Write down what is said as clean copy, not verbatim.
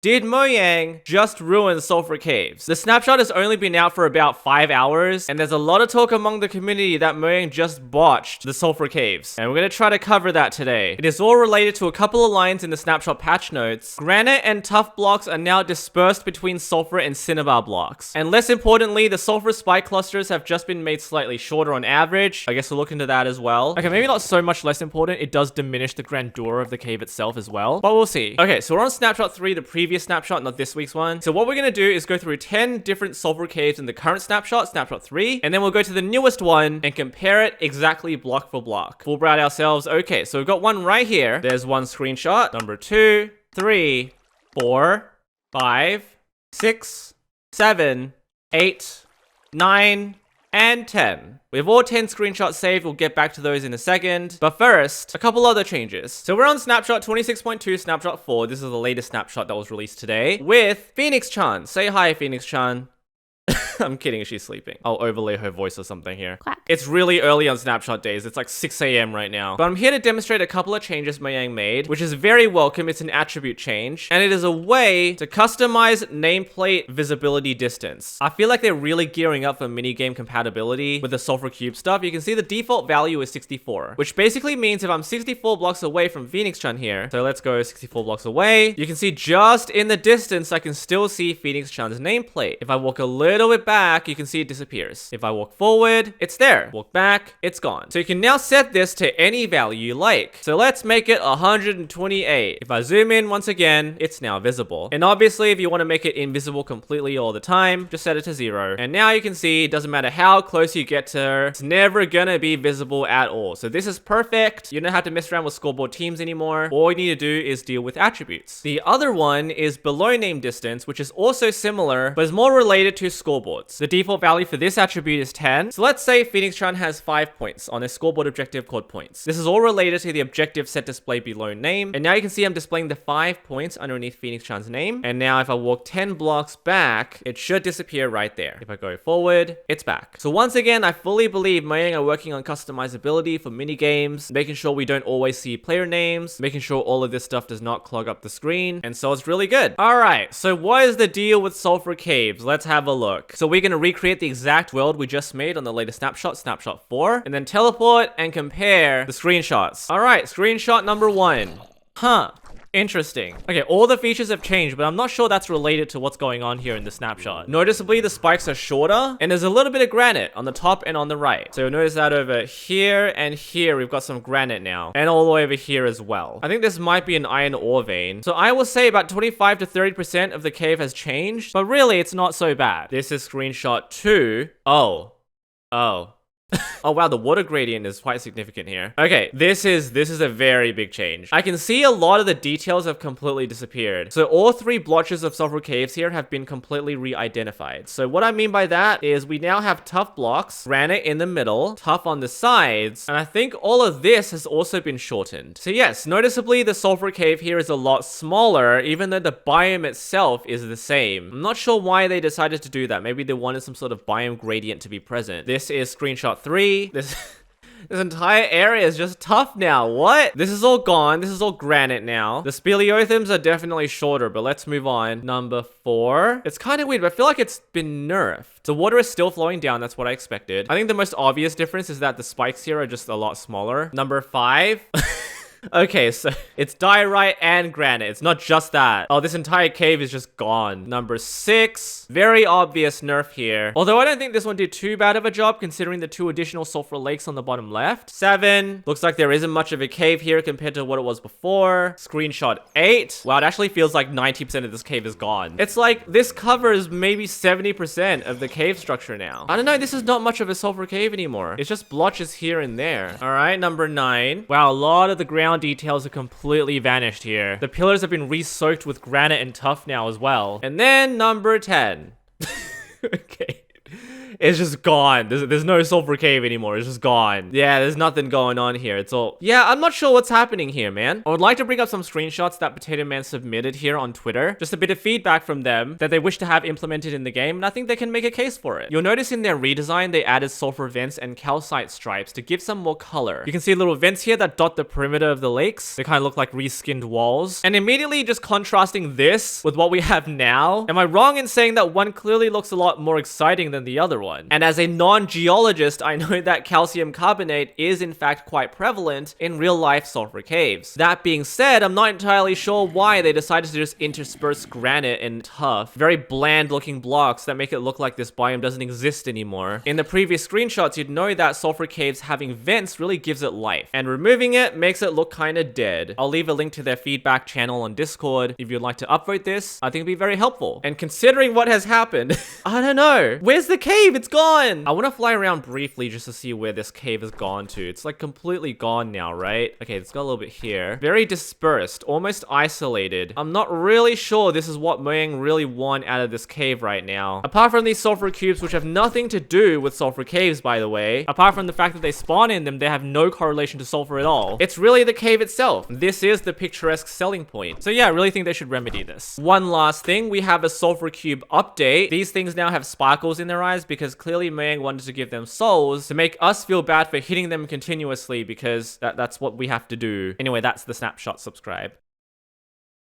Did Mojang just ruin Sulfur Caves? The snapshot has only been out for about 5 hours, and there's a lot of talk among the community that Mojang just botched the Sulfur Caves. And we're going to try to cover that today. It is all related to a couple of lines in the snapshot patch notes. Granite and tough blocks are now dispersed between Sulfur and Cinnabar blocks. And less importantly, the Sulfur spike clusters have just been made slightly shorter on average. I guess we'll look into that as well. Okay, maybe not so much less important. It does diminish the grandeur of the cave itself as well, but we'll see. Okay, so we're on snapshot 3, the previous snapshot, not this week's one. So what we're gonna do is go through 10 different Sulfur caves in the current snapshot, snapshot 3, and then we'll go to the newest one and compare it exactly block for block. Full browse ourselves. Okay, so we've got one right here. There's one screenshot. Number 2, 3, 4, 5, 6, 7, 8, 9, and 10. We have all 10 screenshots saved. We'll get back to those in a second. But first, a couple other changes. So we're on snapshot 26.2, snapshot 4. This is the latest snapshot that was released today with Phoenix-chan. Say hi, Phoenix-chan. I'm kidding, she's sleeping. I'll overlay her voice or something here. Quack. It's really early on snapshot days. It's like 6 a.m. right now. But I'm here to demonstrate a couple of changes Mojang made, which is very welcome. It's an attribute change, and it is a way to customize nameplate visibility distance. I feel like they're really gearing up for minigame compatibility with the Sulfur Cube stuff. You can see the default value is 64, which basically means if I'm 64 blocks away from Phoenix-chan here, so let's go 64 blocks away, you can see just in the distance, I can still see Phoenix-chan's nameplate. If I walk a little bit back, you can see it disappears. If I walk forward, it's there. Walk back, it's gone. So you can now set this to any value you like. So let's make it 128. If I zoom in once again, it's now visible. And obviously, if you want to make it invisible completely all the time, just set it to 0. And now you can see it doesn't matter how close you get to her, it's never gonna be visible at all. So this is perfect. You don't have to mess around with scoreboard teams anymore. All you need to do is deal with attributes. The other one is below name distance, which is also similar, but is more related to scoreboards. The default value for this attribute is 10. So let's say Phoenix-chan has 5 points on a scoreboard objective called points. This is all related to the objective set display below name. And now you can see I'm displaying the 5 points underneath Phoenix-chan's name. And now if I walk 10 blocks back, it should disappear right there. If I go forward, it's back. So once again, I fully believe Mojang are working on customizability for mini games, making sure we don't always see player names, making sure all of this stuff does not clog up the screen. And so it's really good. All right, so what is the deal with Sulfur Caves? Let's have a look. So we're going to recreate the exact world we just made on the latest snapshot, snapshot 4, and then teleport and compare the screenshots. All right, screenshot number 1. Huh. Interesting. Okay, all the features have changed, but I'm not sure that's related to what's going on here in the snapshot. Noticeably, the spikes are shorter, and there's a little bit of granite on the top and on the right. So you'll notice that over here and here, we've got some granite now, and all the way over here as well. I think this might be an iron ore vein. So I will say about 25 to 30% of the cave has changed, but really, it's not so bad. This is screenshot 2. Oh. Oh wow, the water gradient is quite significant here. Okay, this is a very big change. I can see a lot of the details have completely disappeared. So all 3 blotches of Sulfur Caves here have been completely re-identified. So what I mean by that is we now have tough blocks, granite in the middle, tough on the sides, and I think all of this has also been shortened. So yes, noticeably the Sulfur Cave here is a lot smaller, even though the biome itself is the same. I'm not sure why they decided to do that. Maybe they wanted some sort of biome gradient to be present. This is screenshot 3. This entire area is just tough now. What? This is all gone. This is all granite now. The speleothems are definitely shorter, but let's move on. Number 4. It's kind of weird, but I feel like it's been nerfed. The water is still flowing down. That's what I expected. I think the most obvious difference is that the spikes here are just a lot smaller. Number 5. Okay, so it's diorite and granite. It's not just that. Oh, this entire cave is just gone. Number 6. Very obvious nerf here. Although I don't think this one did too bad of a job considering the 2 additional sulfur lakes on the bottom left. 7. Looks like there isn't much of a cave here compared to what it was before. Screenshot 8. Wow, it actually feels like 90% of this cave is gone. It's like this covers maybe 70% of the cave structure now. I don't know, this is not much of a sulfur cave anymore. It's just blotches here and there. All right, number 9. Wow, a lot of the ground details are completely vanished here. The pillars have been re-soaked with granite and tuff now as well. And then number 10. Okay. It's just gone. There's no sulfur cave anymore. It's just gone. Yeah, there's nothing going on here. It's all... Yeah, I'm not sure what's happening here, man. I would like to bring up some screenshots that Potato Man submitted here on Twitter. Just a bit of feedback from them that they wish to have implemented in the game, and I think they can make a case for it. You'll notice in their redesign, they added sulfur vents and calcite stripes to give some more color. You can see little vents here that dot the perimeter of the lakes. They kind of look like reskinned walls. And immediately just contrasting this with what we have now. Am I wrong in saying that one clearly looks a lot more exciting than the other one? And as a non-geologist, I know that calcium carbonate is in fact quite prevalent in real-life sulfur caves. That being said, I'm not entirely sure why they decided to just intersperse granite and tough, very bland-looking blocks that make it look like this biome doesn't exist anymore. In the previous screenshots, you'd know that sulfur caves having vents really gives it life, and removing it makes it look kind of dead. I'll leave a link to their feedback channel on Discord if you'd like to upvote this. I think it'd be very helpful. And considering what has happened, I don't know. Where's the cave? It's gone. I want to fly around briefly just to see where this cave has gone to. It's like completely gone now, right? Okay, let's go a little bit here. Very dispersed, almost isolated. I'm not really sure this is what Mojang really want out of this cave right now. Apart from these sulfur cubes, which have nothing to do with sulfur caves, by the way. Apart from the fact that they spawn in them, they have no correlation to sulfur at all. It's really the cave itself. This is the picturesque selling point. So yeah, I really think they should remedy this. One last thing, we have a sulfur cube update. These things now have sparkles in their eyes because clearly Mojang wanted to give them souls to make us feel bad for hitting them continuously because that's what we have to do. Anyway, that's the snapshot. Subscribe.